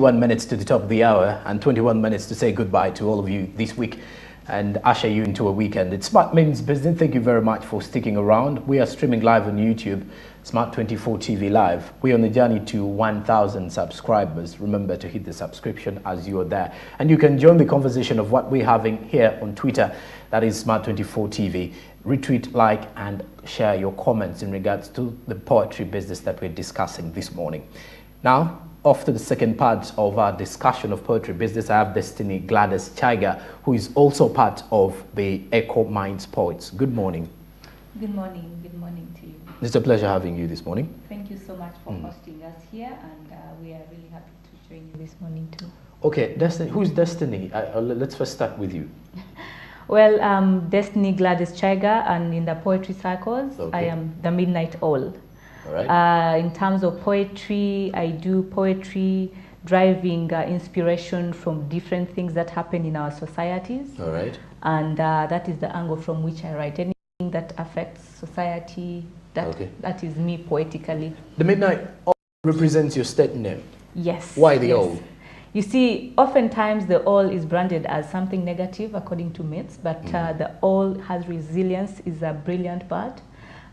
21 minutes to the top of the hour and 21 minutes to say goodbye to all of you this week and usher you into a weekend. It's Smart Means Business. Thank you very much for sticking around. We are streaming live on YouTube, Smart24 TV Live. We're on the journey to 1,000 subscribers. Remember to hit the subscription as you're there. And you can join the conversation of what we're having here on Twitter. That is Smart24 TV. Retweet, like, and share your comments in regards to the poetry business that we're discussing this morning. Now, off to the second part of our discussion of poetry business, I have Destiny Gladys Chaiga, who is also part of the Echo Minds Poets. Good morning. Good morning. Good morning to you. It's a pleasure having you this morning. Thank you so much for hosting us here, and we are really happy to join you this morning too. Okay, Destiny. Who's Destiny? Let's first start with you. Well, Destiny Gladys Chaiga, and in the poetry circles, Okay. I am the Midnight Owl. All right. In terms of poetry, I do poetry driving inspiration from different things that happen in our societies. All right. And that is the angle from which I write. Anything that affects society, that is me poetically. The Midnight Owl represents your state name. Yes. Why the owl? You see, oftentimes the owl is branded as something negative according to myths, but the owl has resilience, is a brilliant bird.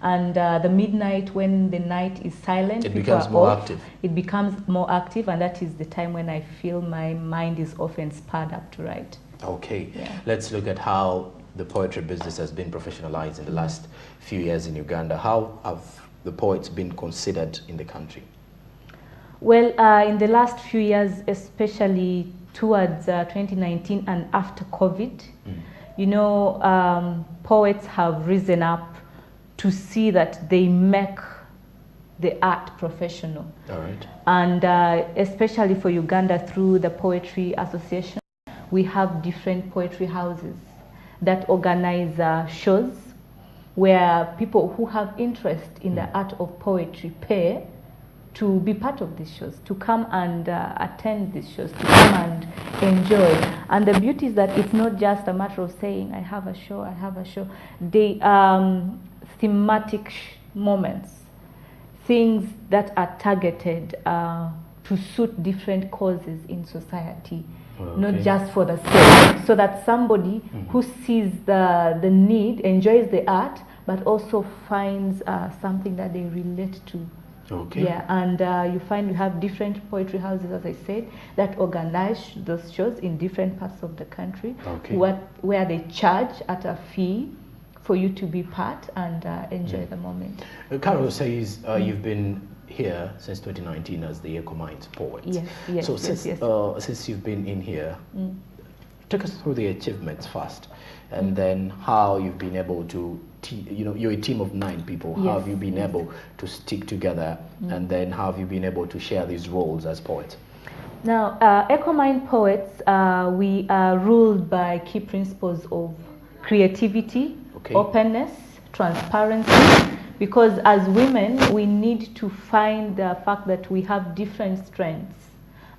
And the midnight, when the night is silent, it becomes more active. It becomes more active, and that is the time when I feel my mind is often spurred up to write. Okay, yeah. Let's look at how the poetry business has been professionalized in the last few years in Uganda. How have the poets been considered in the country? Well, in the last few years, especially towards 2019 and after COVID, you know, poets have risen up to see that they make the art professional. All right. And especially for Uganda, through the Poetry Association, we have different poetry houses that organize shows where people who have interest in the art of poetry pay to be part of these shows, to come and attend these shows, to come and enjoy. And the beauty is that it's not just a matter of saying, I have a show, I have a show. They thematic moments, things that are targeted to suit different causes in society, not just for the sake, so that somebody who sees the need, enjoys the art, but also finds something that they relate to. Okay. Yeah, and you find you have different poetry houses, as I said, that organize those shows in different parts of the country, where they charge at a fee for you to be part and enjoy the moment. Carol says you've been here since 2019 as the Echo Minds Poet. Yes, yes, so yes, since you've been in here, take us through the achievements first, and then how you've been able to, you're a team of 9 people. How have you been able to stick together, and then how have you been able to share these roles as poets? Now, Echo Mind Poets, we are ruled by key principles of creativity, openness, transparency, because as women, we need to find the fact that we have different strengths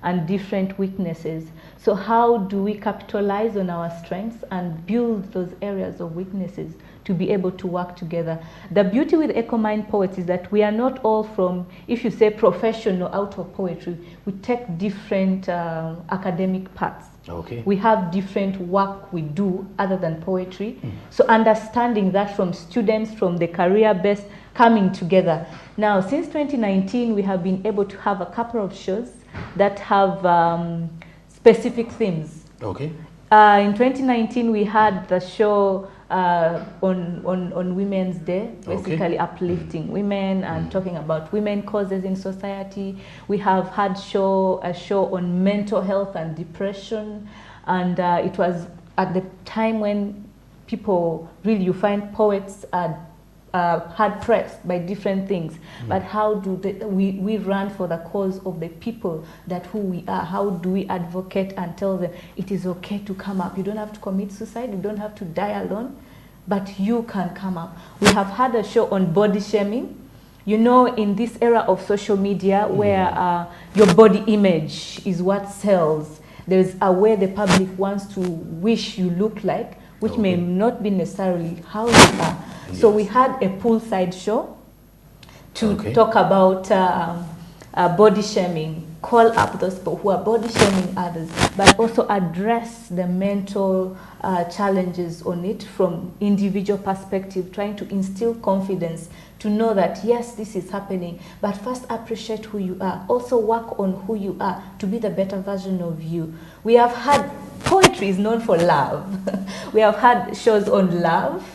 and different weaknesses. So how do we capitalize on our strengths and build those areas of weaknesses to be able to work together? The beauty with Echo Mind Poets is that we are not all from, if you say professional out of poetry, we take different academic paths. Okay. We have different work we do other than poetry. So understanding that from students, from the career base, coming together. Now, since 2019, we have been able to have a couple of shows that have specific themes. Okay. In 2019, we had the show on Women's Day, basically uplifting women and talking about women causes in society. We have had a show on mental health and depression, and it was at the time when people really, you find poets are hard pressed by different things, but how do we run for the cause of the people that who we are? How do we advocate and tell them it is okay to come up? You don't have to commit suicide, you don't have to die alone, but you can come up. We have had a show on body shaming. You know, in this era of social media where your body image is what sells, there's a way the public wants to wish you look like, which may not be necessarily how you are. So we had a poolside show to talk about body shaming call up those people who are body shaming others, but also address the mental challenges on it from individual perspective, trying to instill confidence to know that yes, this is happening, but first appreciate who you are. Also work on who you are to be the better version of you. We have had, poetry is known for love. We have had shows on love,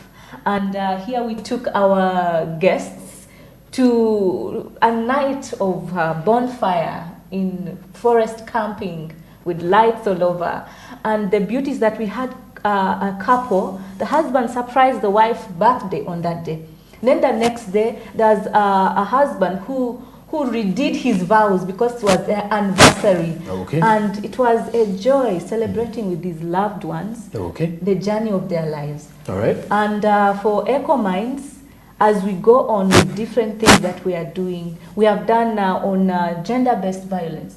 and here we took our guests to a night of bonfire in forest camping with lights all over. And the beauty is that we had a couple, the husband surprised the wife's birthday on that day. Then the next day, there's a husband who redid his vows because it was their anniversary. Okay. And it was a joy celebrating with these loved ones, Okay. the journey of their lives. All right. And for Echo Minds, as we go on with different things that we are doing, we have done on gender-based violence.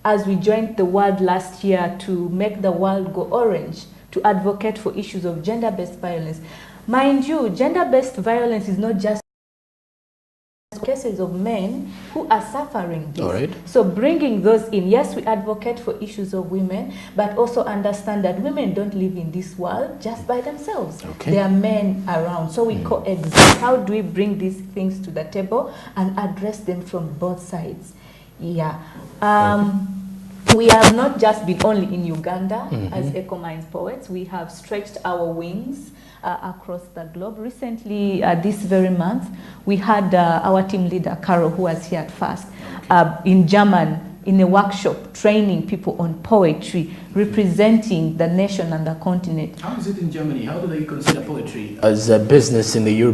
As we joined the world last year to make the world go orange, to advocate for issues of gender-based violence. Mind you, gender-based violence is not just cases of men who are suffering this. All right. So bringing those in, yes, we advocate for issues of women, but also understand that women don't live in this world just by themselves. Okay. There are men around. So we coexist. How do we bring these things to the table and address them from both sides? Yeah. We have not just been only in Uganda as Echo Minds poets. We have stretched our wings across the globe. Recently, this very month, we had our team leader, Carol, who was here at first, in Germany, in a workshop, training people on poetry, representing the nation and the continent. How is it in Germany? How do they consider poetry as a business in the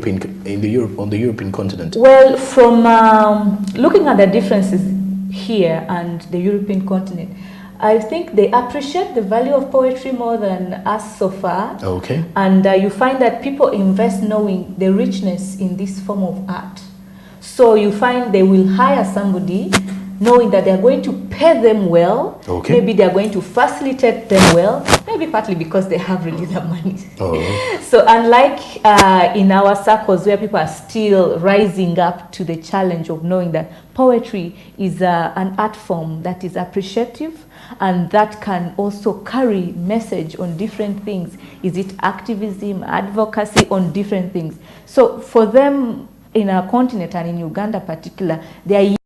on the European continent? Well, from looking at the differences here and the European continent, I think they appreciate the value of poetry more than us so far. Okay. And you find that people invest knowing the richness in this form of art. So you find they will hire somebody knowing that they're going to pay them well. Okay. Maybe they're going to facilitate them well. Maybe partly because they have really the money. Oh. So unlike in our circles where people are still rising up to the challenge of knowing that poetry is an art form that is appreciative and that can also carry message on different things. Is it activism, advocacy, on different things? So for them in our continent and in Uganda particular, they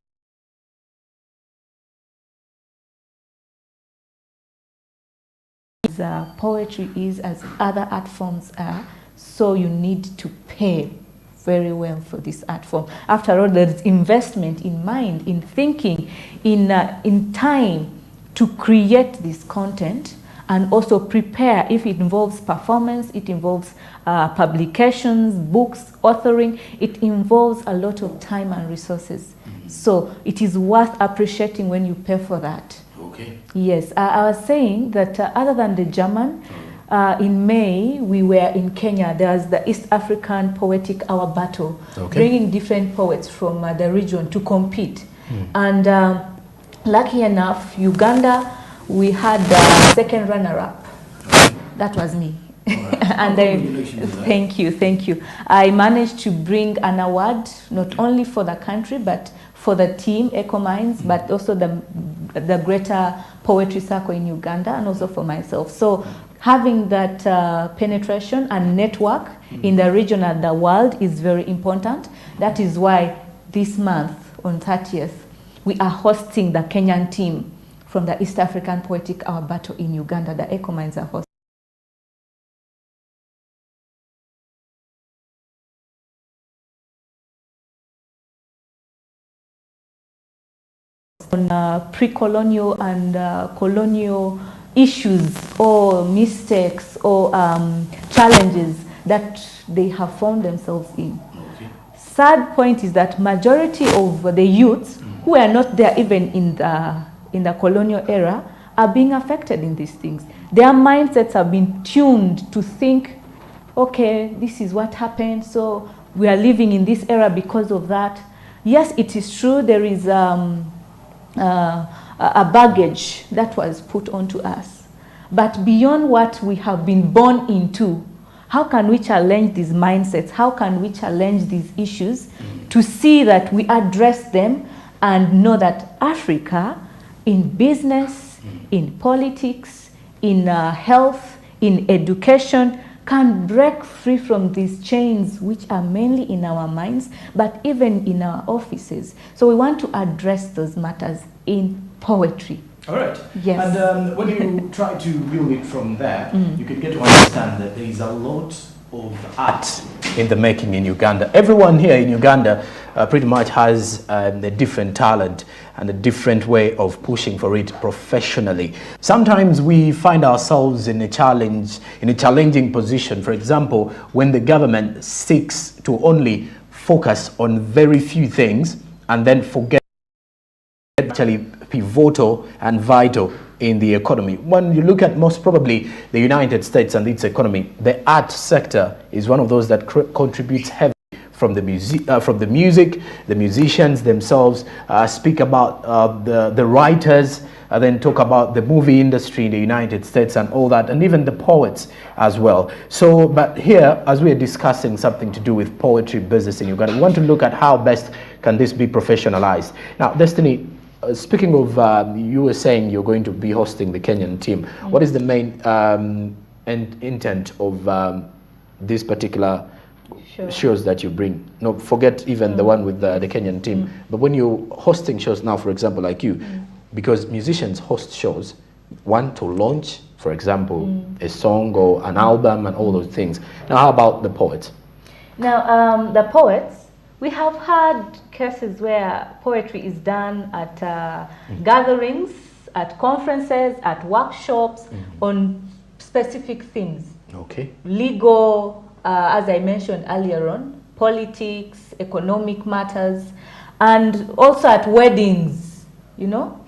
are poetry is as other art forms are, so you need to pay very well for this art form. After all, there is investment in mind, in thinking, in time to create this content and also prepare. If it involves performance, it involves publications, books, authoring, it involves a lot of time and resources. So it is worth appreciating when you pay for that. Okay. Yes, I was saying that other than the German, in May, we were in Kenya. There's the East African Poetic Hour Battle, bringing different poets from the region to compete. And lucky enough, Uganda, we had the second runner-up. That was me. And thank you. I managed to bring an award, not only for the country, but for the team, Echo Minds, but also the greater poetry circle in Uganda, and also for myself. So having that penetration and network in the region and the world is very important. That is why this month, on 30th, we are hosting the Kenyan team from the East African Poetic Hour Battle in Uganda. The Echo Minds are hosting. On pre-colonial and colonial issues or mistakes or challenges that they have found themselves in. Sad point is that majority of the youths who are not there even in the colonial era are being affected in these things. Their mindsets have been tuned to think, okay, this is what happened, so we are living in this era because of that. Yes, it is true there is a baggage that was put onto us. But beyond what we have been born into, how can we challenge these mindsets? How can we challenge these issues to see that we address them and know that Africa in business, in politics, in health, in education, can break free from these chains which are mainly in our minds, but even in our offices. So we want to address those matters in poetry. All right. Yes. And when you try to build it from there, you can get to understand that there is a lot of art in the making in Uganda. Everyone here in Uganda pretty much has a different talent and a different way of pushing for it professionally. Sometimes we find ourselves in a challenging position. For example, when the government seeks to only focus on very few things and then forget actually pivotal and vital in the economy. When you look at most probably the United States and its economy, the art sector is one of those that contributes heavily from the music. The musicians themselves speak about the writers, then talk about the movie industry in the United States and all that, and even the poets as well. So, but here, as we are discussing something to do with poetry business in Uganda, we want to look at how best can this be professionalized. Now, Destiny, speaking of, you were saying you're going to be hosting the Kenyan team. What is the main intent of this particular shows that you bring? No, forget even the one with the Kenyan team. But when you're hosting shows now, for example, like you, because musicians host shows, one to launch, for example, a song or an album and all those things. Now, how about the poets? Now, the poets, we have had cases where poetry is done at gatherings, at conferences, at workshops on specific themes. Okay. Legal, as I mentioned earlier on, politics, economic matters, and also at weddings, you know.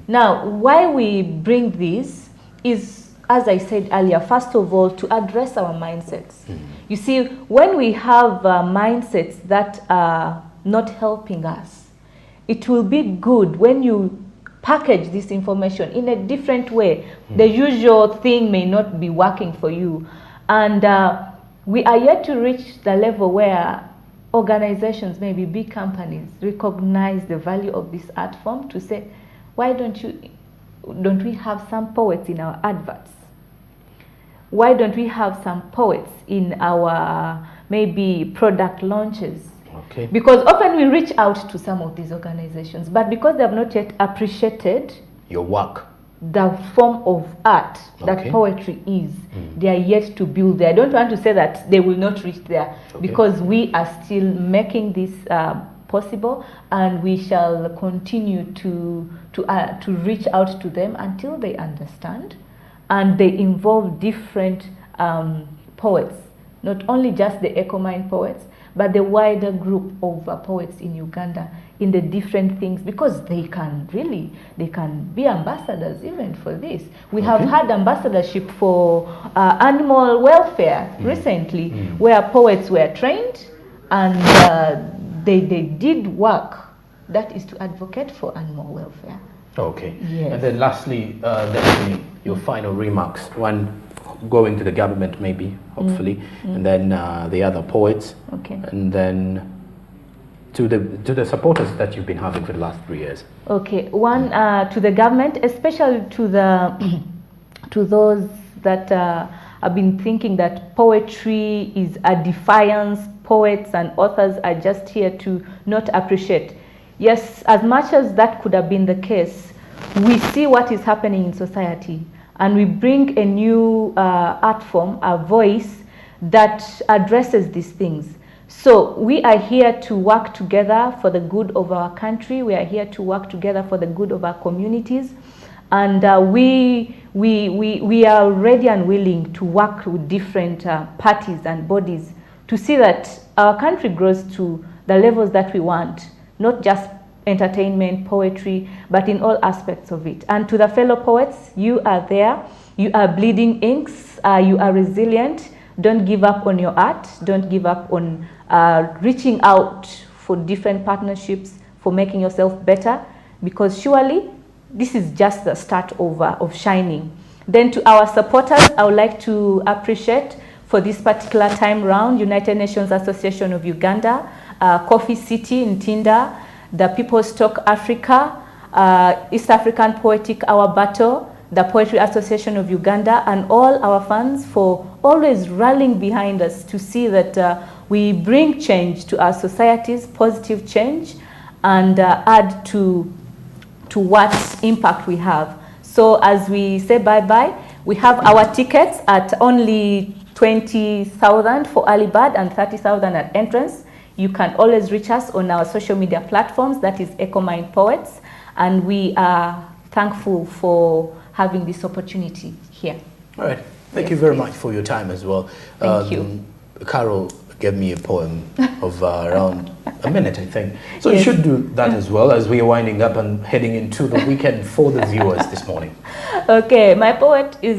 Now, why we bring this is, as I said earlier, first of all, to address our mindsets. You see, when we have mindsets that are not helping us, it will be good when you package this information in a different way. The usual thing may not be working for you. And we are yet to reach the level where organizations, maybe big companies, recognize the value of this art form to say, why don't we have some poets in our adverts? Why don't we have some poets in our maybe product launches? Okay. Because often we reach out to some of these organizations, but because they have not yet appreciated your work, the form of art that poetry is, they are yet to build there. I don't want to say that they will not reach there, because we are still making this possible, and we shall continue to reach out to them until they understand, and they involve different poets, not only just the Ecomine poets, but the wider group of poets in Uganda in the different things, because they can be ambassadors even for this. We have had ambassadorship for animal welfare recently, where poets were trained and they did work that is to advocate for animal welfare. Okay. Yes. And then lastly, Destiny, your final remarks. One, going to the government maybe, hopefully, and then the other poets, and then to the supporters that you've been having for the last 3 years. Okay. One, to the government, especially to the to those that have been thinking that poetry is a defiance, poets and authors are just here to not appreciate. Yes, as much as that could have been the case, we see what is happening in society, and we bring a new art form, a voice that addresses these things. So we are here to work together for the good of our country. We are here to work together for the good of our communities. And we are ready and willing to work with different parties and bodies to see that our country grows to the levels that we want, not just entertainment, poetry, but in all aspects of it. And to the fellow poets, you are there, you are bleeding inks, you are resilient. Don't give up on your art, don't give up on reaching out for different partnerships, for making yourself better, because surely this is just the start of shining. Then to our supporters, I would like to appreciate for this particular time round, United Nations Association of Uganda, Coffee City in Tinda, the People's Talk Africa, East African Poetic Hour Battle, the Poetry Association of Uganda, and all our fans for always rallying behind us to see that we bring change to our societies, positive change, and add to what impact we have. So as we say bye-bye, we have our tickets at only 20,000 for early bird and 30,000 at entrance. You can always reach us on our social media platforms, that is EcoMind Poets, and we are thankful for having this opportunity here. All right. Thank you very much for your time as well. Thank you. Carol gave me a poem of around a minute, I think. So you should do that as well as we are winding up and heading into the weekend for the viewers this morning. Okay, my poetry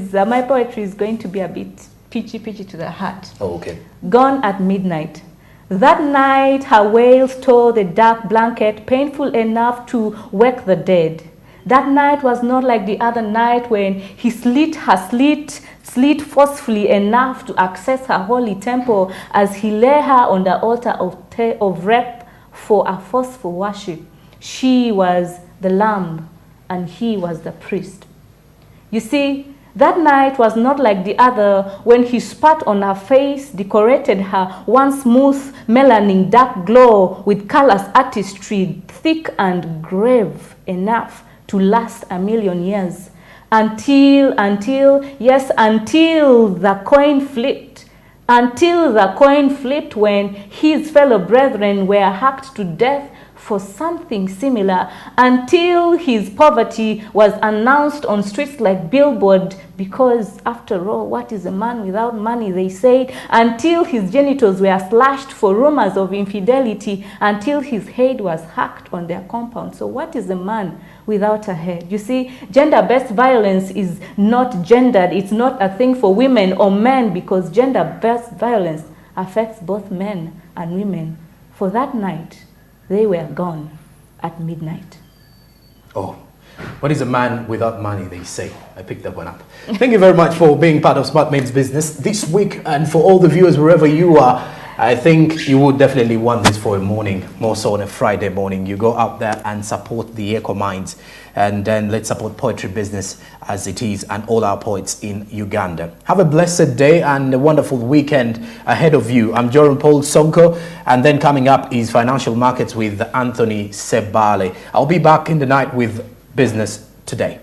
is going to be a bit peachy to the heart. Oh, okay. Gone at midnight. That night her wails tore the dark blanket, painful enough to wake the dead. That night was not like the other night when he slit forcefully enough to access her holy temple as he lay her on the altar of rape for a forceful worship. She was the lamb and he was the priest. You see, that night was not like the other when he spat on her face, decorated her one smooth, melanin dark glow with colors artistry, thick and grave enough to last 1,000,000 years. Until the coin flipped. Until the coin flipped when his fellow brethren were hacked to death for something similar, until his poverty was announced on streets like billboard, because after all, what is a man without money, they said, until his genitals were slashed for rumors of infidelity, until his head was hacked on their compound. So what is a man without a head? You see, gender-based violence is not gendered. It's not a thing for women or men, because gender-based violence affects both men and women. For that night, they were gone at midnight. Oh, what is a man without money, they say. I picked that one up. Thank you very much for being part of Smart Men's Business this week, and for all the viewers wherever you are. I think you would definitely want this for a morning, more so on a Friday morning. You go out there and support the Eco Minds, and then let's support poetry business as it is and all our poets in Uganda. Have a blessed day and a wonderful weekend ahead of you. I'm Joran Paul Sonko, and then coming up is Financial Markets with Anthony Sebale. I'll be back in the night with Business Today.